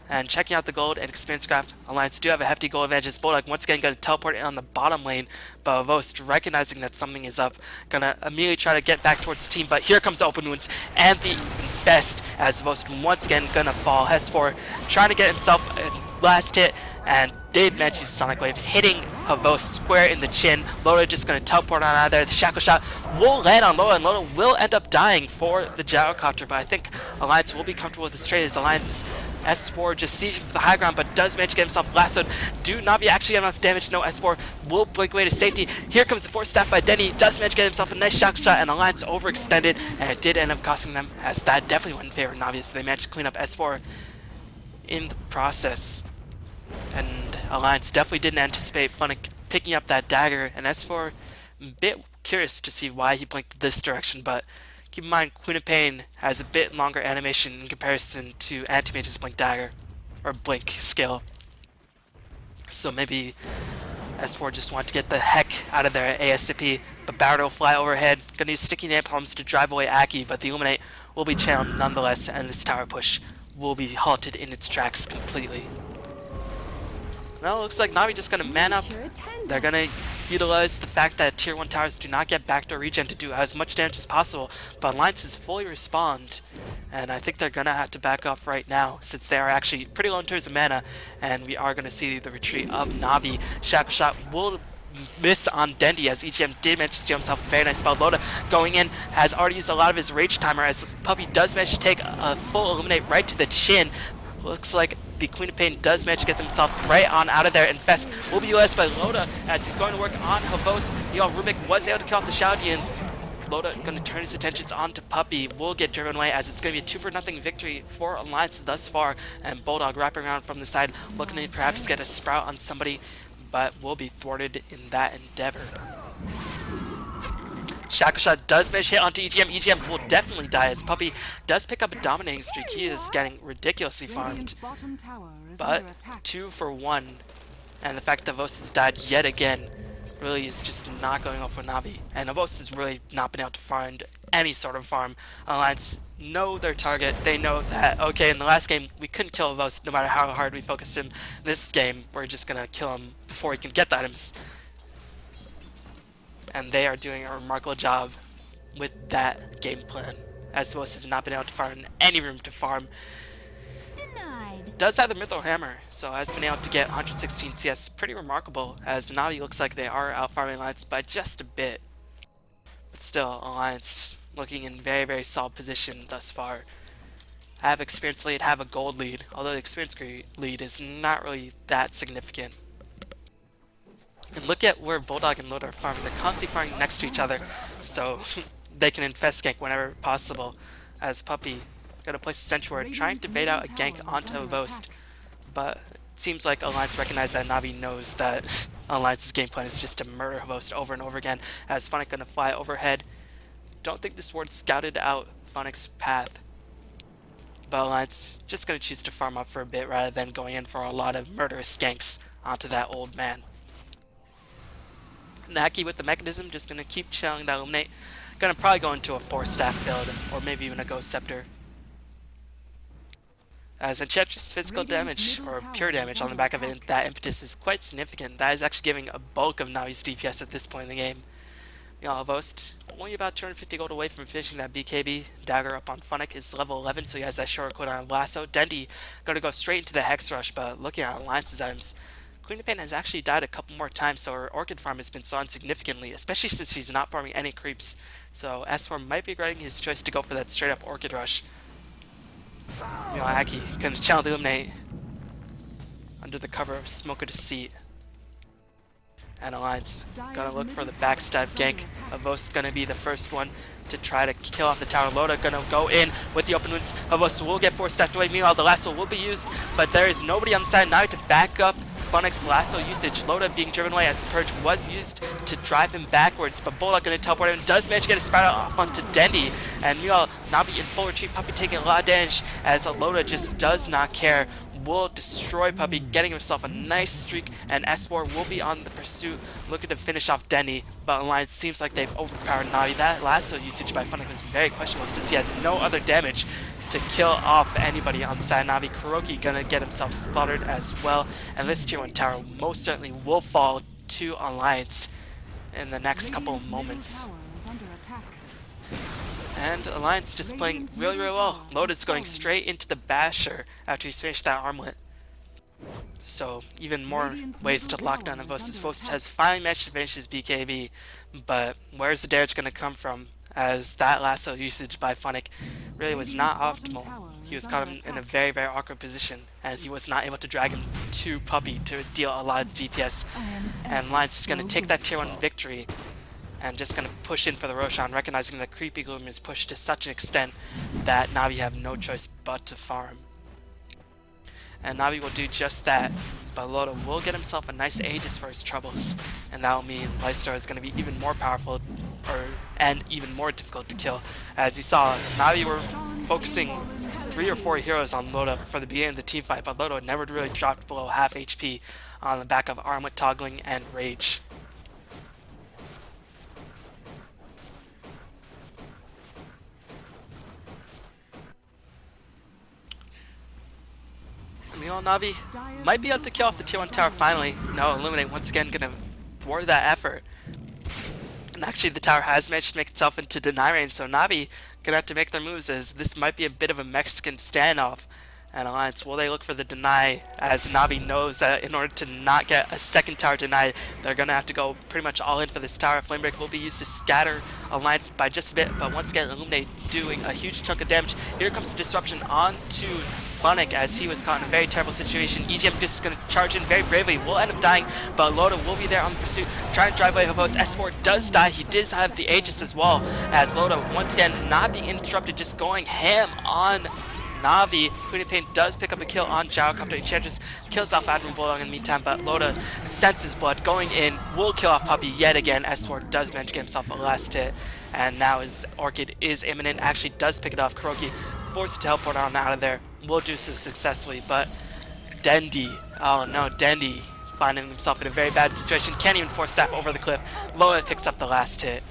And checking out the gold and experience graph, Alliance do have a hefty gold advantage. Bulldog once again going to teleport in on the bottom lane, but Vost, recognizing that something is up, gonna immediately try to get back towards the team, but here comes the open wounds, and the Infest as most once again gonna fall. S4 trying to get himself a last hit and did manage his Sonic Wave, hitting Havost square in the chin. Loda just gonna teleport on out of there. The Shackle Shot will land on Loda, and Loda will end up dying for the Gyrocopter, but I think Alliance will be comfortable with the trade as Alliance S4 just sieging for the high ground, but does manage to get himself lassoed. Do Navi actually have enough damage? No, S4 will break away to safety. Here comes the force staff by Denny. Does manage to get himself a nice Shackle Shot, and Alliance overextended, and it did end up costing them, as that definitely went in favor of Navi, so they managed to clean up S4 in the process. And Alliance definitely didn't anticipate Funnick picking up that dagger, and S4 a bit curious to see why he blinked this direction, but keep in mind Queen of Pain has a bit longer animation in comparison to Anti-Mage's blink dagger, or blink skill. So maybe S4 just wanted to get the heck out of there ASAP, but Barrett will fly overhead, gonna use sticky napalms to drive away Aki, but the Illuminate will be channeled nonetheless, and this tower push will be halted in its tracks completely. Well, it looks like Navi just gonna man up. They're gonna utilize the fact that tier 1 towers do not get backdoor regen to do as much damage as possible, but Alliances fully respond, and I think they're gonna have to back off right now since they are actually pretty low in terms of mana, and we are gonna see the retreat of Navi. Shackle Shot will miss on Dendi as EGM did manage to steal himself a very nice spell. Loda going in has already used a lot of his rage timer as Puppy does manage to take a full Illuminate right to the chin. Looks like the Queen of Pain does manage to get himself right on out of there. Infest will be utilized by Loda as he's going to work on Havos. Rubik was able to kill off the Shouty, and Loda going to turn his attentions on to Puppy. Will get driven away as it's going to be a 2-0 victory for Alliance thus far. And Bulldog wrapping around from the side, looking to perhaps get a Sprout on somebody, but will be thwarted in that endeavor. Shackle Shot does manage to hit onto EGM. EGM will definitely die as Puppy does pick up a dominating streak. He is getting ridiculously farmed, but 2 for 1. And the fact that Avos has died yet again really is just not going off for Navi. And Avos has really not been able to find any sort of farm. Alliance know their target. They know that, okay, in the last game, we couldn't kill Avos no matter how hard we focused him. This game, we're just going to kill him before he can get the items. And they are doing a remarkable job with that game plan, as Avos has not been able to find any room to farm. Denied. Does have the Mithril Hammer, so has been able to get 116 CS. Pretty remarkable, as Navi looks like they are out-farming Alliance by just a bit. But still, Alliance looking in very, very solid position thus far. Have experience lead, have a gold lead, although the experience lead is not really that significant. And look at where Bulldog and Loda are farming. They're constantly farming next to each other, so they can infest gank whenever possible. As Puppy got to place a Sentry Ward, trying to bait out a gank onto Avost, but it seems like Alliance recognized that Navi knows that Alliance's game plan is just to murder Avost over and over again. As Funnick gonna fly overhead. Don't think this ward scouted out Funnick's path, but Alliance just gonna choose to farm up for a bit rather than going in for a lot of murderous ganks onto that old man. Naki with the mechanism, just gonna keep channeling that Illuminate. Gonna probably go into a 4-staff build, or maybe even a Ghost Scepter. As Enchantress physical damage, or pure damage on the back of it, that impetus is quite significant. That is actually giving a bulk of Navi's DPS at this point in the game. Avost, only about 250 gold away from finishing that BKB. Dagger up on Funnick is level 11, so he has that short cooldown on Lasso. Dendi gonna go straight into the Hex Rush, but looking at Alliance's items, Queen of Pain has actually died a couple more times, so her Orchid farm has been slowing significantly, especially since she's not farming any creeps. So S4 might be regretting his choice to go for that straight up Orchid Rush. Aki gonna channel the Illuminate under the cover of Smoke of Deceit. And Alliance gonna look for the backstab gank. Avos gonna be the first one to try to kill off the tower. Loda gonna go in with the open wounds. Avos will get 4-stacked away. Meanwhile, the lasso will be used, but there is nobody on the side now to back up Funnick's lasso usage. Loda being driven away as the purge was used to drive him backwards, but Bulldog gonna teleport him and does manage to get a sprout off onto Dendi. And meanwhile, Navi in full retreat, Puppy taking a lot of damage as Loda just does not care. Will destroy Puppy, getting himself a nice streak, and S4 will be on the pursuit, looking to finish off Denny, but Alliance seems like they've overpowered Navi. That lasso usage by Funnick was very questionable since he had no other damage to kill off anybody on the side of Navi. Kuroki gonna get himself slaughtered as well, and this tier 1 tower most certainly will fall to Alliance in the next couple of moments. And Alliance just playing really, really well. Loda's going straight into the Basher after he's finished that armlet. So even more ways to lock down Evosis. Evosis has finally managed to finish his BKB, but where's the damage going to come from? As that lasso usage by Funnick really was not optimal. He was caught in a very, very awkward position, and he was not able to drag him to Puppy to deal a lot of DPS. And Alliance is going to take that tier 1 victory and just going to push in for the Roshan, recognizing that Creepy Gloom is pushed to such an extent that Navi have no choice but to farm. And Navi will do just that, but Loda will get himself a nice Aegis for his troubles, and that will mean Leicester is going to be even more powerful and even more difficult to kill. As you saw, Navi were focusing 3 or 4 heroes on Loda for the beginning of the team fight, but Loda never really dropped below half HP on the back of armlet toggling and rage. Meanwhile, Navi might be able to kill off the tier 1 tower finally. No, Illuminate once again gonna thwart that effort. And actually the tower has managed to make itself into deny range, so Navi gonna have to make their moves, as this might be a bit of a Mexican standoff. And Alliance, will they look for the deny, as Navi knows that in order to not get a second tower denied, they're gonna have to go pretty much all in for this tower. Flamebreak will be used to scatter Alliance by just a bit, but once again Illuminate doing a huge chunk of damage. Here comes the disruption onto Funnick, as he was caught in a very terrible situation. EGM just is going to charge in very bravely, will end up dying, but Loda will be there on the pursuit, trying to drive away Havos. S4 does die, he does have the Aegis as well, as Loda once again not being interrupted, just going ham on Navi. Queen of Pain does pick up a kill on Gyrocopter. Enchantress kills off Admiral Bulldog in the meantime, but Loda senses blood going in, will kill off Puppy yet again. S4 does manage to get himself a last hit, and now his Orchid is imminent, actually does pick it off. Kuroki forced to teleport on out of there, will do so successfully, but Dendi, oh no, Dendi finding himself in a very bad situation, can't even force staff over the cliff. Loda picks up the last hit,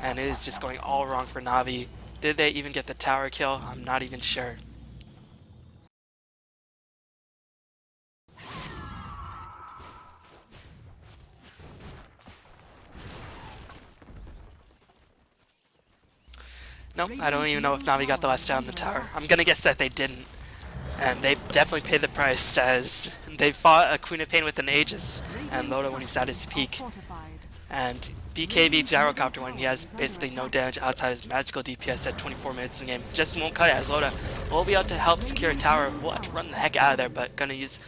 and it is just going all wrong for Navi. Did they even get the tower kill? I'm not even sure. Nope, I don't even know if Navi got the last hit on the tower. I'm gonna guess that they didn't. And they definitely paid the price, as they fought a Queen of Pain with an Aegis, and Loda when he's at his peak. And BKB Gyrocopter, when he has basically no damage outside his magical DPS at 24 minutes in the game, just won't cut it, as Loda will be able to help secure a tower. We'll have to run the heck out of there, but gonna use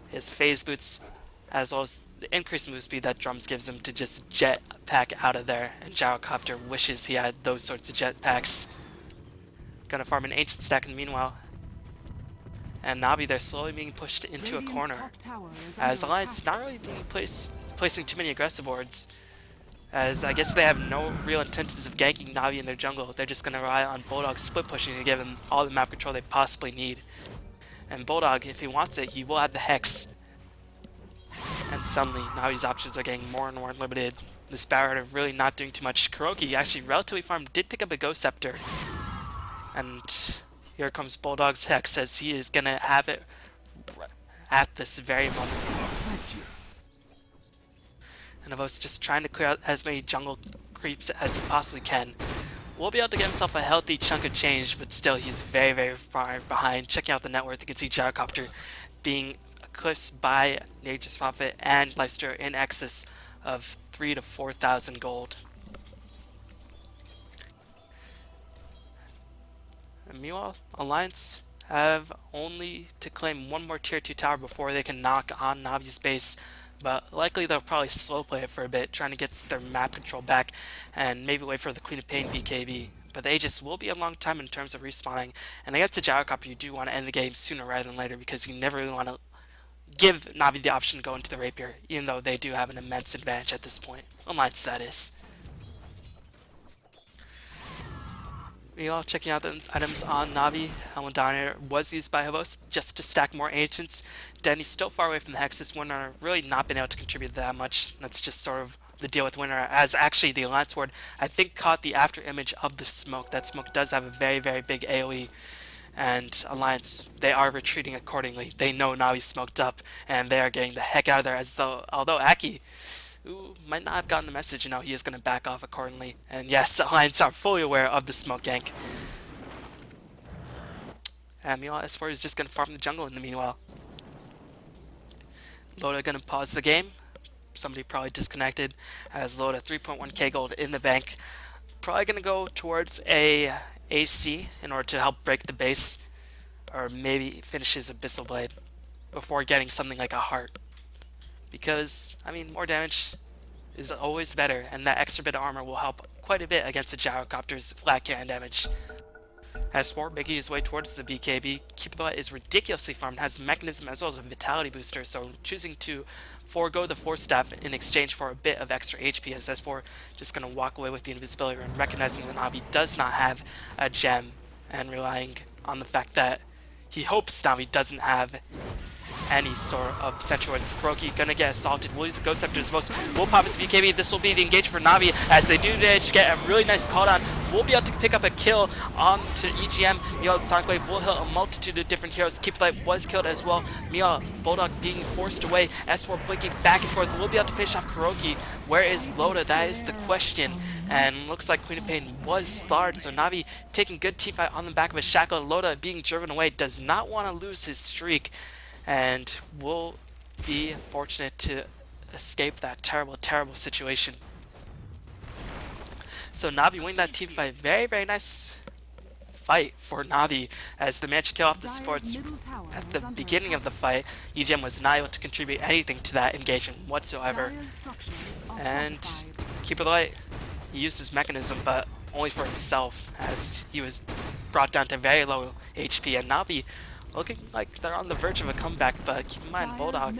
his phase boots as well as the increased move speed that Drums gives him to just jet pack out of there, and Gyrocopter wishes he had those sorts of jet packs. Gonna farm an ancient stack in the meanwhile. And Navi, they're slowly being pushed into a corner, as Alliance not really being placing too many aggressive wards, as I guess they have no real intentions of ganking Navi in their jungle. They're just going to rely on Bulldog split pushing to give them all the map control they possibly need. And Bulldog, if he wants it, he will have the Hex. And suddenly, Navi's options are getting more and more limited. This Barret really not doing too much. Kuroki, actually relatively farmed, did pick up a Ghost Scepter. And here comes Bulldog's Hex, as he is going to have it at this very moment. And Avos just trying to clear out as many jungle creeps as he possibly can. Will be able to get himself a healthy chunk of change, but still he's very, very far behind. Checking out the net worth, you can see Gyrocopter being eclipsed by Nature's Prophet and Leicester in excess of 3,000 to 4,000 gold. And meanwhile, Alliance have only to claim one more tier 2 tower before they can knock on Navi's base, but likely they'll probably slow play it for a bit, trying to get their map control back and maybe wait for the Queen of Pain BKB. But the Aegis will be a long time in terms of respawning, and against the Gyrocopter you do want to end the game sooner rather than later, because you never really want to give Navi the option to go into the Rapier, even though they do have an immense advantage at this point. Alliance, that is. We all checking out the items on Navi. Helmet Dominator was used by Havos just to stack more Ancients. Denny's still far away from the Hex. This Winner really not been able to contribute that much. That's just sort of the deal with Winner, as actually the Alliance Ward, I think, caught the after image of the smoke. That smoke does have a very, very big AoE. And Alliance, they are retreating accordingly. They know Navi's smoked up, and they are getting the heck out of there, as though, although Aki who might not have gotten the message, and now he is going to back off accordingly. And yes, Alliance are fully aware of the smoke gank. And meanwhile, S4 is just going to farm the jungle in the meanwhile. Loda going to pause the game. Somebody probably disconnected, as Loda 3.1k gold in the bank. Probably going to go towards a AC in order to help break the base, or maybe finish his Abyssal Blade before getting something like a heart. Because, I mean, more damage is always better, and that extra bit of armor will help quite a bit against the Gyrocopter's flat cannon damage. As for making his way towards the BKB, Keeper is ridiculously farmed, has Mechanism as well as a Vitality booster, so choosing to forego the Force Staff in exchange for a bit of extra HP, as S4 just going to walk away with the Invisibility and recognizing that Navi does not have a gem, and relying on the fact that he hopes Navi doesn't have any sort of Sentry. Kuroki gonna get assaulted. Will use the Ghost Scepter as well. Will pop his BKB. This will be the engage for Navi as they do manage to get a really nice call down. We'll be able to pick up a kill onto EGM. Mia Sonic Wave will hit a multitude of different heroes. Keep Light was killed as well. Mia Bulldog being forced away. S4 blinking back and forth. We'll be able to finish off Kuroki. Where is Loda? That is the question. And looks like Queen of Pain was slaughtered, so Navi taking good teamfight on the back of a shackle. Loda being driven away, does not want to lose his streak, and will be fortunate to escape that terrible, terrible situation. So Navi winning that team fight. Very, very nice fight for Navi, as the managed to kill off the supports at the beginning of the fight. EGM was not able to contribute anything to that engagement whatsoever. And Keeper of the Light, he used his mechanism, but only for himself, as he was brought down to very low HP. And Navi looking like they're on the verge of a comeback, but keep in mind, Bulldog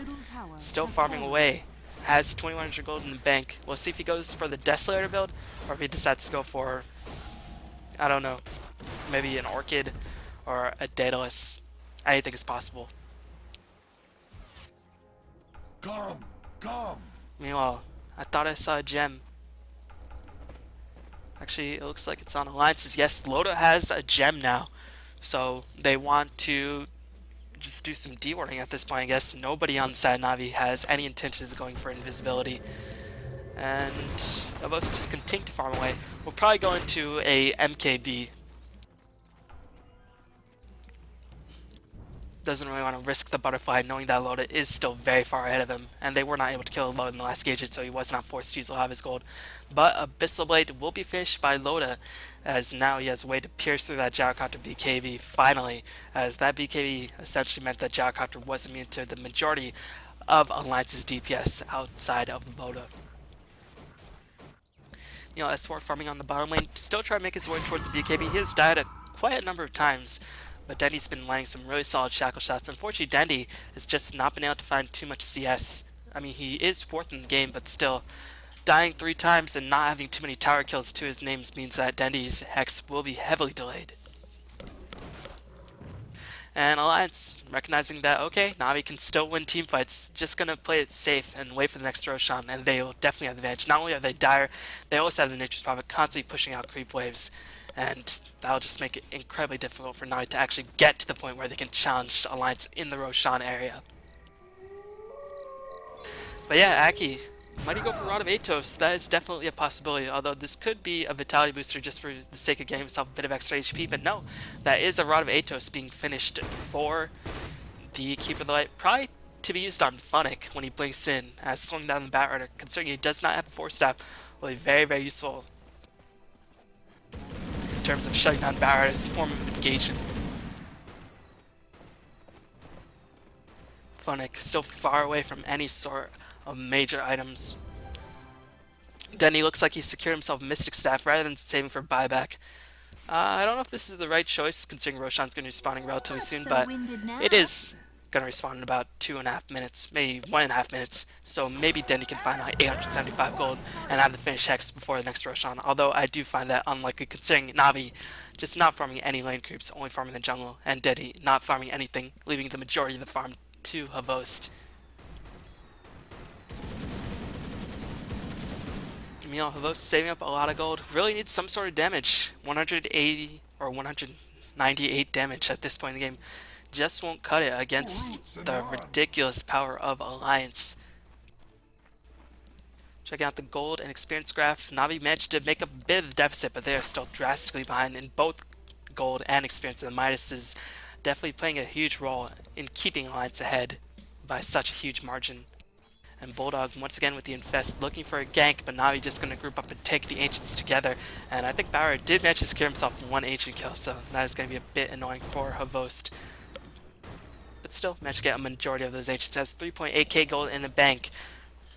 still farming away, has 2100 gold in the bank. We'll see if he goes for the Desolator build, or if he decides to go for, I don't know, maybe an Orchid or a Daedalus. Anything is possible. Come! Meanwhile, I thought I saw a gem. Actually, it looks like it's on Alliances. Yes, Loda has a gem now. So they want to just do some de-warding at this point, I guess. Nobody on the side of Navi has any intentions of going for invisibility. And Avos just continue to farm away. We'll probably go into a MKB. Doesn't really want to risk the butterfly, knowing that Loda is still very far ahead of him, and they were not able to kill Loda in the last gadget, so he was not forced to use a lot of his gold. But Abyssal Blade will be finished by Loda, as now he has a way to pierce through that Gyrocopter BKB finally, as that BKB essentially meant that Gyrocopter was immune to the majority of Alliance's DPS outside of Loda. You know, S4 farming on the bottom lane, still trying to make his way towards the BKB. He has died quite a number of times, but Dendy's been landing some really solid shackle shots. Unfortunately, Dendy has just not been able to find too much CS. I mean, he is 4th in the game, but still, dying 3 times and not having too many tower kills to his names means that Dendy's Hex will be heavily delayed. And Alliance, recognizing that, okay, Navi can still win teamfights, just gonna play it safe and wait for the next Roshan, and they will definitely have the advantage. Not only are they dire, they also have the Nature's Prophet constantly pushing out creep waves, and that'll just make it incredibly difficult for Navi to actually get to the point where they can challenge Alliance in the Roshan area. But yeah, Aki, might he go for Rod of Atos? That is definitely a possibility, although this could be a Vitality booster just for the sake of getting himself a bit of extra HP, but no, that is a Rod of Atos being finished for the Keeper of the Light, probably to be used on Funnick when he blinks in, as slowing down the Bat Rider, considering he does not have a Force Staff, will be very, very useful in terms of shutting down Bat Rider's form of engagement. Funnick still far away from any sort of major items. Denny looks like he secured himself Mystic Staff rather than saving for buyback. I don't know if this is the right choice, considering Roshan's going to be spawning relatively soon, but it is going to respawn in about 2.5 minutes, maybe 1.5 minutes, so maybe Denny can find like 875 gold and have the finish Hex before the next Roshan, although I do find that unlikely, considering Navi just not farming any lane creeps, only farming the jungle, and Denny not farming anything, leaving the majority of the farm to Havost. Meanwhile, Havost saving up a lot of gold, really needs some sort of damage. 180 or 198 damage at this point in the game just won't cut it against the ridiculous power of Alliance. Checking out the gold and experience graph, Navi managed to make a bit of a deficit, but they are still drastically behind in both gold and experience. And the Midas is definitely playing a huge role in keeping Alliance ahead by such a huge margin. And Bulldog once again with the infest looking for a gank, but Navi just going to group up and take the ancients together. And I think Bauer did manage to secure himself one ancient kill, so that is going to be a bit annoying for Havost. But still managed to get a majority of those ancients. Has 3.8k gold in the bank.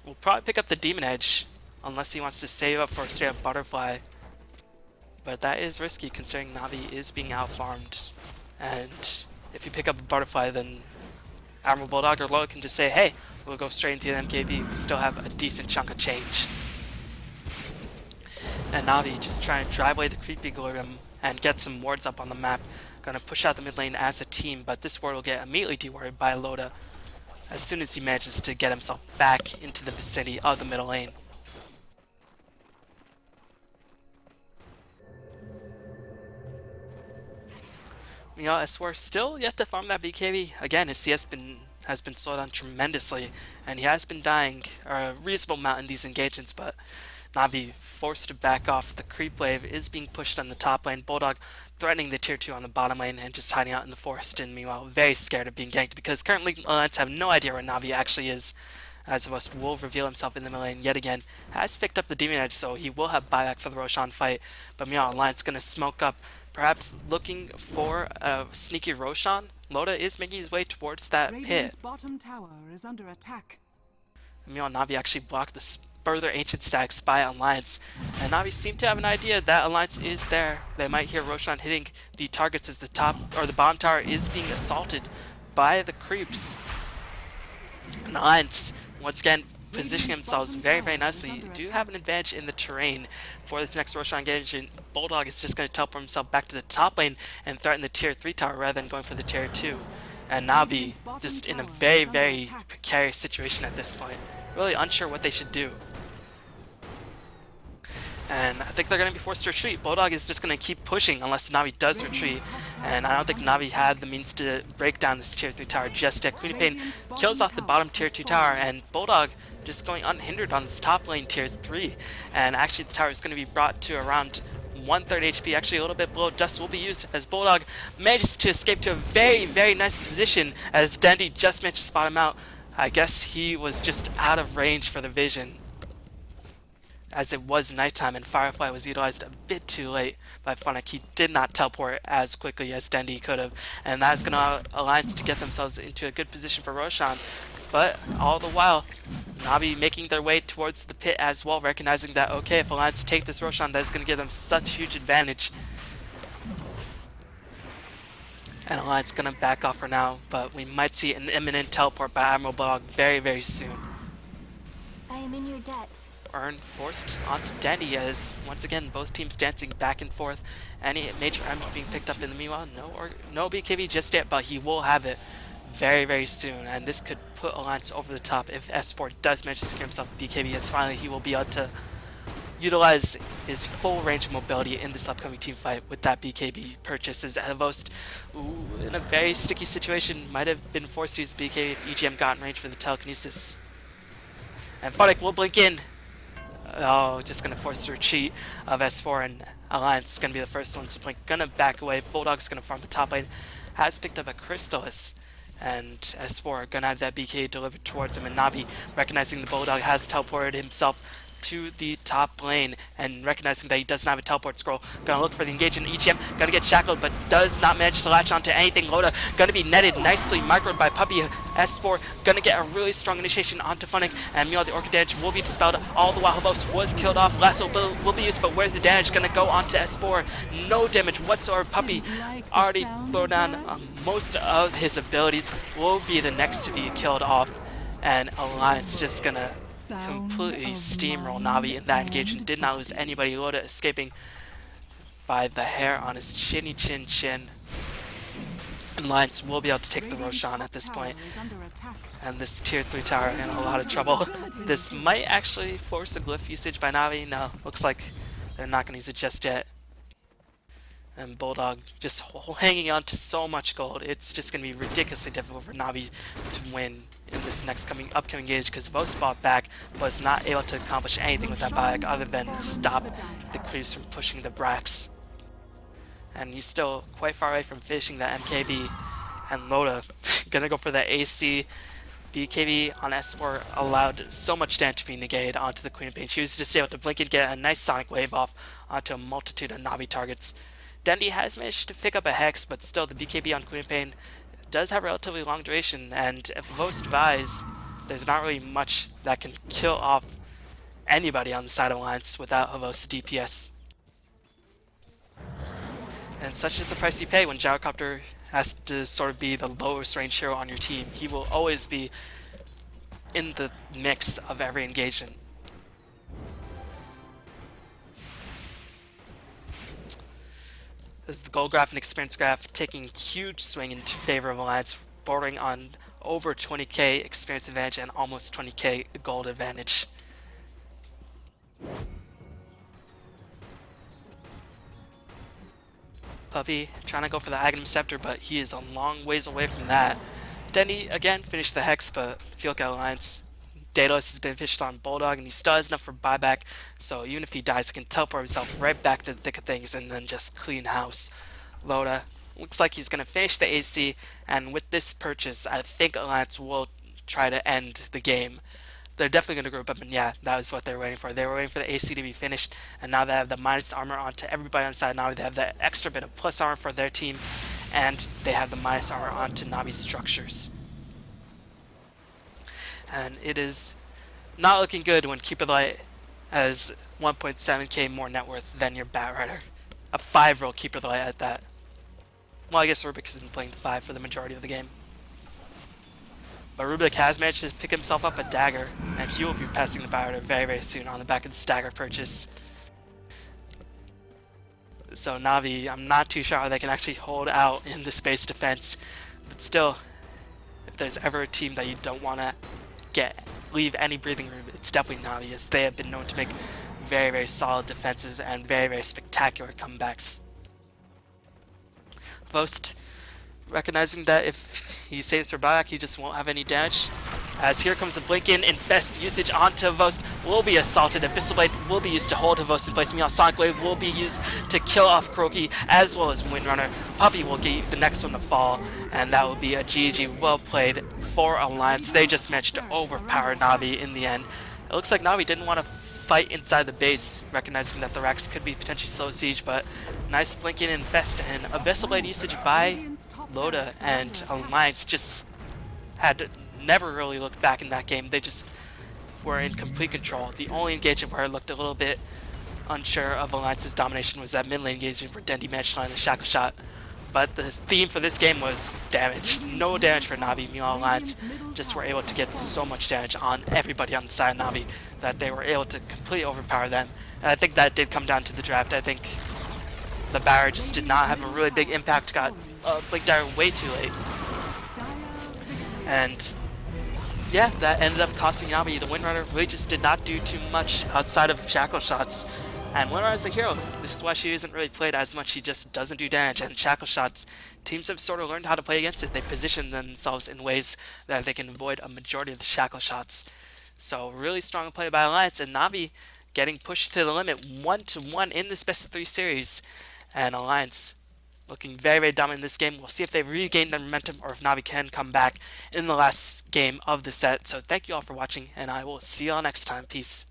We'll probably pick up the Demon Edge unless he wants to save up for a straight up Butterfly. But that is risky considering Navi is being out farmed. And if you pick up a Butterfly, then Admiral Bulldog or Loa can just say, hey, we'll go straight into the MKB. We still have a decent chunk of change. And Navi just trying to drive away the creepy Golem and get some wards up on the map. Gonna push out the mid lane as a team, but this ward will get immediately dewarded by Loda as soon as he manages to get himself back into the vicinity of the middle lane. Meanwhile, S4 still yet to farm that BKB. Again, his CS has been slowed down tremendously, and he has been dying a reasonable amount in these engagements, but Navi forced to back off. The creep wave is being pushed on the top lane. Bulldog threatening the tier 2 on the bottom lane and just hiding out in the forest, and meanwhile very scared of being ganked because currently Alliance have no idea where Navi actually is, as Havost will reveal himself in the middle lane yet again. Has picked up the Demon Edge, so he will have buyback for the Roshan fight, but meanwhile Alliance going to smoke up, perhaps looking for a sneaky Roshan. Loda is making his way towards that pit. Bottom tower is under attack. Meanwhile, Navi actually blocked the further ancient stacks by Alliance, and Navi seem to have an idea that Alliance is there. They might hear Roshan hitting the targets as the top or the bottom tower is being assaulted by the creeps. And Alliance once again positioning themselves very nicely, do have an advantage in the terrain for this next Roshan engagement. Bulldog is just going to teleport himself back to the top lane and threaten the tier 3 tower rather than going for the tier 2. And Navi just in a very precarious situation at this point, really unsure what they should do. And I think they're going to be forced to retreat. Bulldog is just going to keep pushing unless Navi does retreat. And I don't think Navi had the means to break down this tier 3 tower just yet. Queen of Pain kills off the bottom tier 2 tower, and Bulldog just going unhindered on this top lane tier 3. And actually the tower is going to be brought to around 1/3 HP, actually a little bit below. Dust will be used as Bulldog manages to escape to a very nice position as Dandy just managed to spot him out. I guess he was just out of range for the vision, as it was nighttime and Firefly was utilized a bit too late by Funnick. He did not teleport as quickly as Dandy could have, and that is going to allow Alliance to get themselves into a good position for Roshan. But all the while, Navi making their way towards the pit as well, recognizing that, okay, if Alliance take this Roshan, that is going to give them such a huge advantage. And Alliance going to back off for now, but we might see an imminent teleport by Admiral Bulldog very soon. I am in your debt. Urn forced onto Dandy as once again both teams dancing back and forth. Any major items being picked up in the meanwhile. No BKB just yet, but he will have it very soon, and this could put Alliance over the top if S4 does manage to secure himself a BKB, as finally he will be able to utilize his full range of mobility in this upcoming team fight with that BKB purchase, as Havost, in a very sticky situation, might have been forced to use BKB if EGM got in range for the telekinesis. And Funnick will blink in. Oh, just going to force the retreat of S4, and Alliance is going to be the first one. So Blink going to back away. Bulldog's going to farm the top lane. Has picked up a Crystallis, and S4 going to have that BK delivered towards him. And Navi, recognizing the Bulldog has teleported himself to the top lane, and recognizing that he doesn't have a teleport scroll, gonna look for the engagement. EGM gonna get shackled, but does not manage to latch onto anything. Loda gonna be netted nicely, microed by Puppy. S4 gonna get a really strong initiation onto Funnick, and meanwhile the Orchid damage will be dispelled. All the while Havost was killed off. Lasso will be used, but where's the damage gonna go onto S4? No damage whatsoever. Puppy already blown down most of his abilities, will be the next to be killed off, and Alliance just gonna completely steamroll Navi in that engagement. Did not lose anybody. Loda escaping by the hair on his chinny chin. Alliance will be able to take the Roshan at this point, and this tier 3 tower in a lot of trouble. This might actually force a glyph usage by Navi. No, looks like they're not going to use it just yet. And Bulldog just hanging on to so much gold. It's just going to be ridiculously difficult for Navi to win in this next upcoming gauge because Vos fought back, was not able to accomplish anything with that biotic other than stop the creeps from pushing the Brax. And he's still quite far away from finishing that MKB. And Loda gonna go for the AC. BKB on S4 allowed so much damage to be negated onto the Queen of Pain. She was just able to blink and get a nice sonic wave off onto a multitude of Navi targets. Dendi has managed to pick up a Hex, but still the BKB on Queen of Pain does have relatively long duration, and if Vos dies, there's not really much that can kill off anybody on the side of Alliance without Havos' DPS. And such is the price you pay when Gyrocopter has to sort of be the lowest range hero on your team. He will always be in the mix of every engagement. This is the gold graph and experience graph taking huge swing in favor of Alliance, bordering on over 20k experience advantage and almost 20k gold advantage. Puppy trying to go for the Aghanim Scepter, but he is a long ways away from that. Dendi again finished the Hex, but if you look at Alliance, Daedalus has been fished on Bulldog, and he still has enough for buyback, so even if he dies, he can teleport himself right back to the thick of things and then just clean house. Loda looks like he's going to finish the AC, and with this purchase, I think Alliance will try to end the game. They're definitely going to group up, and yeah, that was what they were waiting for. They were waiting for the AC to be finished, and now they have the minus armor onto everybody on the side. Now they have that extra bit of plus armor for their team, and they have the minus armor onto Navi's structures. And it is not looking good when Keeper the Light has 1.7k more net worth than your Batrider. A 5-roll Keeper the Light at that. Well, I guess Rubik has been playing the 5 for the majority of the game. But Rubik has managed to pick himself up a dagger, and he will be passing the Batrider very, very soon on the back of the stagger purchase. So Navi, I'm not too sure how they can actually hold out in the space defense, but still, if there's ever a team that you don't want to leave any breathing room, it's definitely Navi, as they have been known to make very, very solid defenses and very, very spectacular comebacks. Vost recognizing that if he saves her back, he just won't have any damage. As here comes the Blink-In Infest usage onto Vost, will be assaulted. Abyssal Blade will be used to hold Vost in place. Meanwhile, Sonic Wave will be used to kill off Croaky as well as Windrunner. Puppy will get the next one to fall, and that will be a GG. Well played for Alliance. They just managed to overpower Navi in the end. It looks like Navi didn't want to fight inside the base, recognizing that the Rax could be potentially slow siege, but nice Blink-In Infest and Abyssal Blade usage by Loda, and Alliance just had never really looked back in that game. They just were in complete control. The only engagement where I looked a little bit unsure of Alliance's domination was that mid lane engagement where Dendi managed to land the Shackle Shot. But the theme for this game was damage. No damage for Navi. Meanwhile, Alliance just were able to get so much damage on everybody on the side of Navi that they were able to completely overpower them. And I think that did come down to the draft. I think the barrier just did not have a really big impact. Got Blink Dagger way too late. And yeah, that ended up costing Navi. The Windrunner really just did not do too much outside of Shackle Shots. And Windrunner is a hero. This is why she isn't really played as much. She just doesn't do damage. And Shackle Shots, teams have sort of learned how to play against it. They position themselves in ways that they can avoid a majority of the Shackle Shots. So really strong play by Alliance, and Navi getting pushed to the limit 1-1 in this best of 3 series. And Alliance looking very, very dominant in this game. We'll see if they've regained their momentum or if Navi can come back in the last game of the set. So thank you all for watching, and I will see you all next time. Peace.